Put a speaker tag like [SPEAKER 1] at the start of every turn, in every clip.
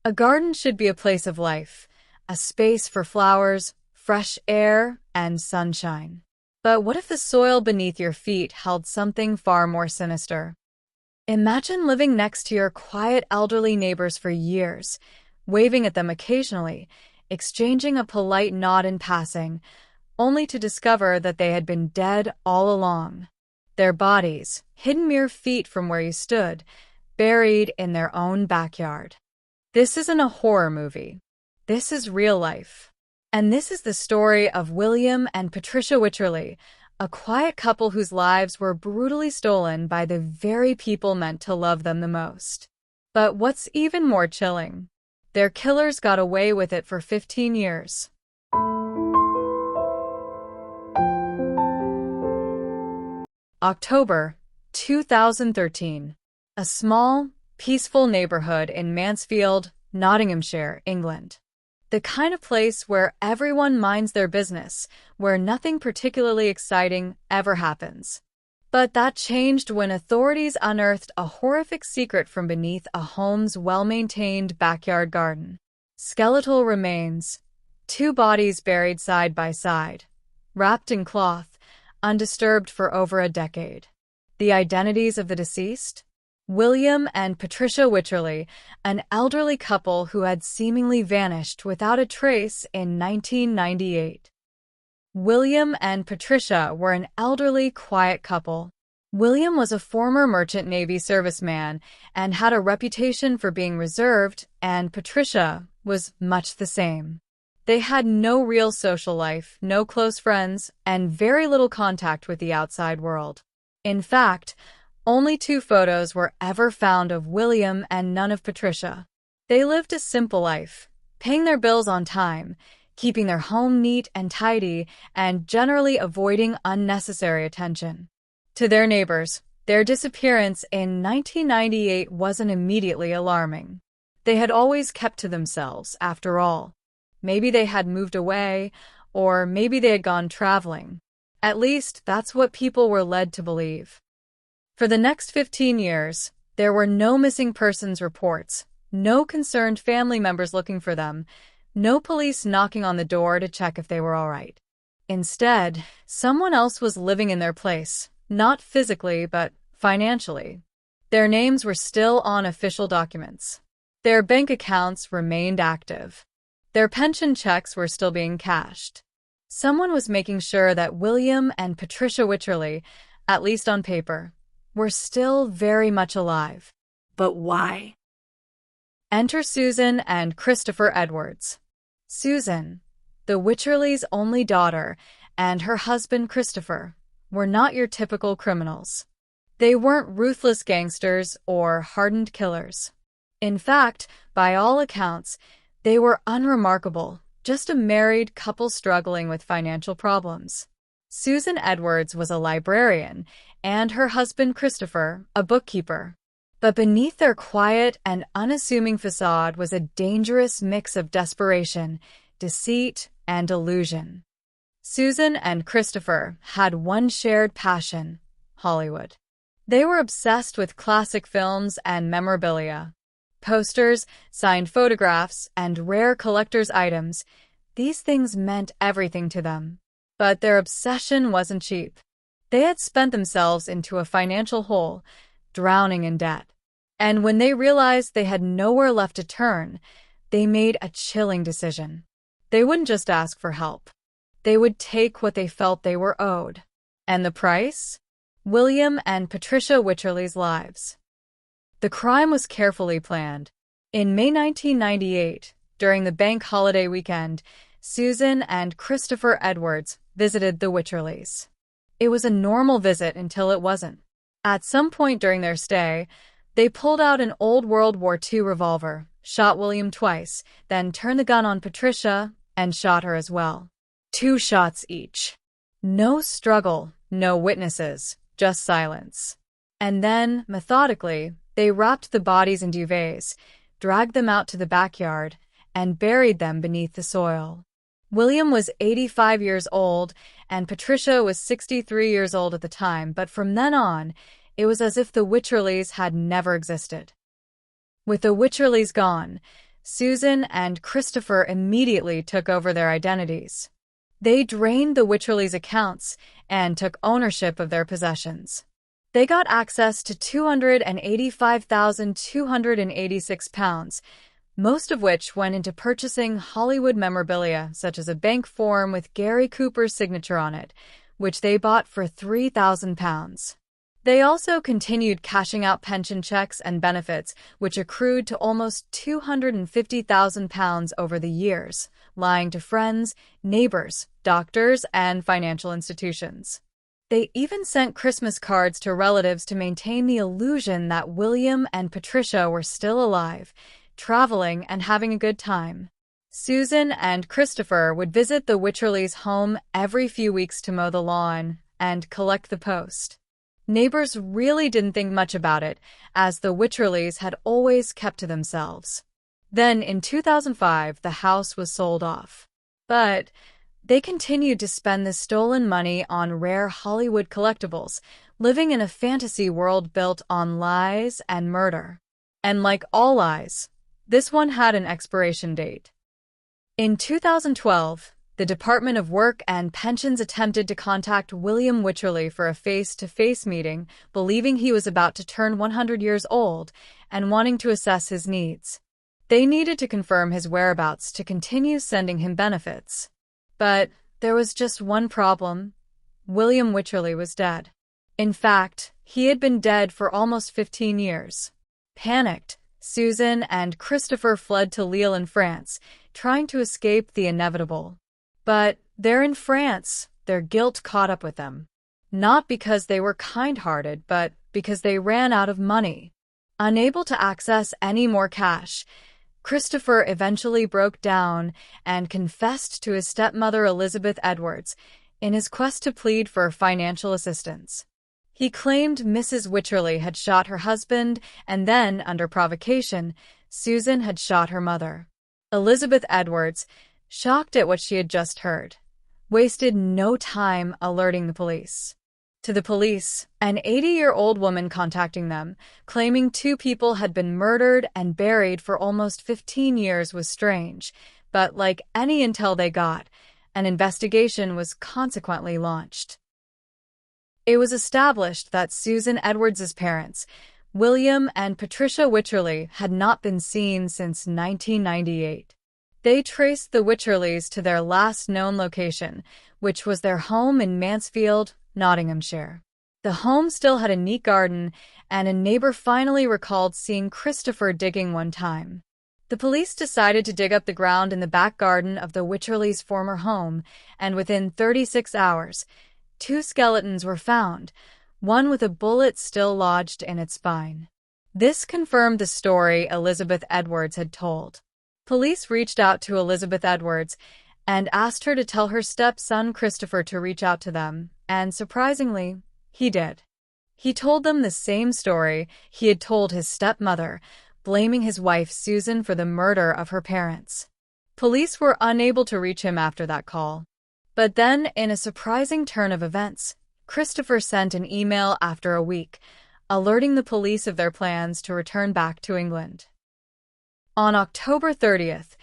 [SPEAKER 1] A garden should be a place of life, a space for flowers, fresh air, and sunshine. But what if the soil beneath your feet held something far more sinister? Imagine living next to your quiet elderly neighbors for years, waving at them occasionally, exchanging a polite nod in passing, only to discover that they had been dead all along. Their bodies, hidden mere feet from where you stood, buried in their own backyard. This isn't a horror movie. This is real life. And this is the story of William and Patricia Wycherley, a quiet couple whose lives were brutally stolen by the very people meant to love them the most. But what's even more chilling? Their killers got away with it for 15 years. October 2013. A small, peaceful neighborhood in Mansfield, Nottinghamshire, England. The kind of place where everyone minds their business, where nothing particularly exciting ever happens. But that changed when authorities unearthed a horrific secret from beneath a home's well-maintained backyard garden. Skeletal remains, 2 bodies buried side by side, wrapped in cloth, undisturbed for over a decade. The identities of the deceased? William and Patricia Wycherley, an elderly couple who had seemingly vanished without a trace in 1998. William and Patricia were an elderly, quiet couple. William was a former Merchant Navy serviceman and had a reputation for being reserved, and Patricia was much the same. They had no real social life, no close friends, and very little contact with the outside world. In fact, only 2 photos were ever found of William and none of Patricia. They lived a simple life, paying their bills on time, keeping their home neat and tidy, and generally avoiding unnecessary attention. To their neighbors, their disappearance in 1998 wasn't immediately alarming. They had always kept to themselves, after all. Maybe they had moved away, or maybe they had gone traveling. At least, that's what people were led to believe. For the next 15 years, there were no missing persons reports, no concerned family members looking for them, no police knocking on the door to check if they were all right. Instead, someone else was living in their place, not physically, but financially. Their names were still on official documents. Their bank accounts remained active. Their pension checks were still being cashed. Someone was making sure that William and Patricia Wycherley, at least on paper, were still very much alive.
[SPEAKER 2] But why?
[SPEAKER 1] Enter Susan and Christopher Edwards. Susan, the Wycherleys' only daughter, and her husband Christopher, were not your typical criminals. They weren't ruthless gangsters or hardened killers. In fact, by all accounts, they were unremarkable, just a married couple struggling with financial problems. Susan Edwards was a librarian, and her husband Christopher, a bookkeeper. But beneath their quiet and unassuming facade was a dangerous mix of desperation, deceit, and illusion. Susan and Christopher had one shared passion: Hollywood. They were obsessed with classic films and memorabilia. Posters, signed photographs, and rare collector's items, these things meant everything to them. But their obsession wasn't cheap. They had spent themselves into a financial hole, drowning in debt. And when they realized they had nowhere left to turn, they made a chilling decision. They wouldn't just ask for help. They would take what they felt they were owed. And the price? William and Patricia Wycherley's lives. The crime was carefully planned. In May 1998, during the bank holiday weekend, Susan and Christopher Edwards visited the Wycherleys. It was a normal visit until it wasn't. At some point during their stay, they pulled out an old World War II revolver, shot William twice, then turned the gun on Patricia and shot her as well. 2 shots each. No struggle, no witnesses, just silence. And then, methodically, they wrapped the bodies in duvets, dragged them out to the backyard, and buried them beneath the soil. William was 85 years old, and Patricia was 63 years old at the time, but from then on, it was as if the Wycherleys had never existed. With the Wycherleys gone, Susan and Christopher immediately took over their identities. They drained the Wycherleys' accounts and took ownership of their possessions. They got access to £285,286, most of which went into purchasing Hollywood memorabilia, such as a bank form with Gary Cooper's signature on it, which they bought for £3,000. They also continued cashing out pension checks and benefits, which accrued to almost £250,000 over the years, lying to friends, neighbors, doctors, and financial institutions. They even sent Christmas cards to relatives to maintain the illusion that William and Patricia were still alive, traveling and having a good time. Susan and Christopher would visit the Wycherleys' home every few weeks to mow the lawn and collect the post. Neighbors really didn't think much about it, as the Wycherleys had always kept to themselves. Then, in 2005, the house was sold off. But they continued to spend the stolen money on rare Hollywood collectibles, living in a fantasy world built on lies and murder. And like all lies, this one had an expiration date. In 2012, the Department of Work and Pensions attempted to contact William Wycherley for a face-to-face meeting, believing he was about to turn 100 years old and wanting to assess his needs. They needed to confirm his whereabouts to continue sending him benefits. But there was just one problem. William Wycherley was dead. In fact, he had been dead for almost 15 years. Panicked, Susan and Christopher fled to Lille in France, trying to escape the inevitable. But there in France, their guilt caught up with them. Not because they were kind-hearted, but because they ran out of money. Unable to access any more cash, Christopher eventually broke down and confessed to his stepmother Elizabeth Edwards in his quest to plead for financial assistance. He claimed Mrs. Wycherley had shot her husband, and then, under provocation, Susan had shot her mother. Elizabeth Edwards, shocked at what she had just heard, wasted no time alerting the police. To the police, an 80-year-old woman contacting them, claiming two people had been murdered and buried for almost 15 years was strange, but like any intel they got, an investigation was consequently launched. It was established that Susan Edwards' parents, William and Patricia Wycherley, had not been seen since 1998. They traced the Wycherleys to their last known location, which was their home in Mansfield, Nottinghamshire. The home still had a neat garden, and a neighbor finally recalled seeing Christopher digging one time. The police decided to dig up the ground in the back garden of the Wycherleys' former home, and within 36 hours, two skeletons were found, one with a bullet still lodged in its spine. This confirmed the story Elizabeth Edwards had told. Police reached out to Elizabeth Edwards and asked her to tell her stepson Christopher to reach out to them, and surprisingly, he did. He told them the same story he had told his stepmother, blaming his wife Susan for the murder of her parents. Police were unable to reach him after that call. But then, in a surprising turn of events, Christopher sent an email after a week, alerting the police of their plans to return back to England. On October 30th,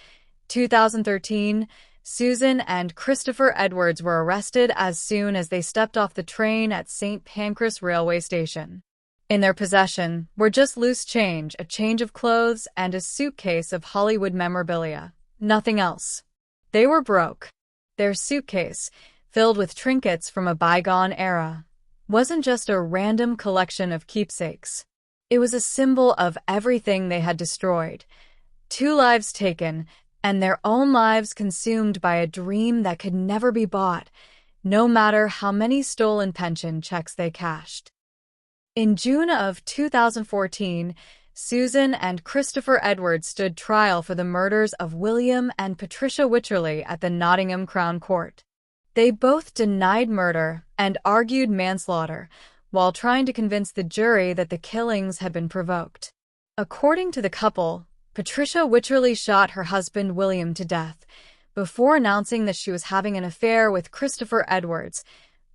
[SPEAKER 1] 2013, Susan and Christopher Edwards were arrested as soon as they stepped off the train at St. Pancras railway station. In their possession were just loose change, a change of clothes, and a suitcase of Hollywood memorabilia. Nothing else. They were broke. Their suitcase, filled with trinkets from a bygone era, wasn't just a random collection of keepsakes. It was a symbol of everything they had destroyed. 2 lives taken, and their own lives consumed by a dream that could never be bought, no matter how many stolen pension checks they cashed. In June of 2014, Susan and Christopher Edwards stood trial for the murders of William and Patricia Wycherley at the Nottingham Crown Court. They both denied murder and argued manslaughter, while trying to convince the jury that the killings had been provoked. According to the couple, Patricia Wycherley shot her husband William to death before announcing that she was having an affair with Christopher Edwards,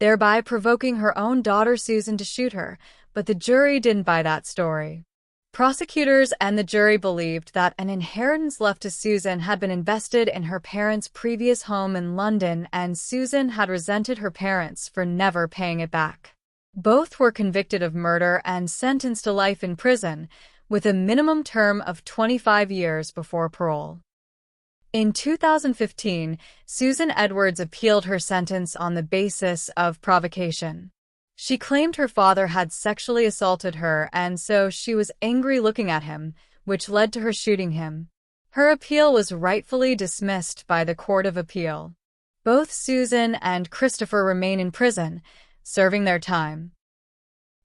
[SPEAKER 1] thereby provoking her own daughter Susan to shoot her, but the jury didn't buy that story. Prosecutors and the jury believed that an inheritance left to Susan had been invested in her parents' previous home in London, and Susan had resented her parents for never paying it back. Both were convicted of murder and sentenced to life in prison, with a minimum term of 25 years before parole. In 2015, Susan Edwards appealed her sentence on the basis of provocation. She claimed her father had sexually assaulted her, and so she was angry looking at him, which led to her shooting him. Her appeal was rightfully dismissed by the Court of Appeal. Both Susan and Christopher remain in prison, serving their time.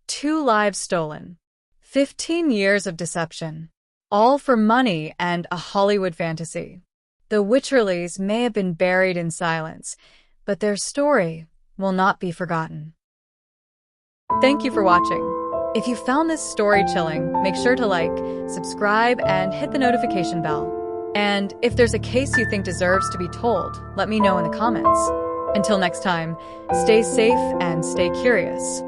[SPEAKER 1] 2 lives stolen. 15 years of deception. All for money and a Hollywood fantasy. The Wycherleys may have been buried in silence, but their story will not be forgotten. Thank you for watching. If you found this story chilling, make sure to like, subscribe, and hit the notification bell. And if there's a case you think deserves to be told, let me know in the comments. Until next time, stay safe and stay curious.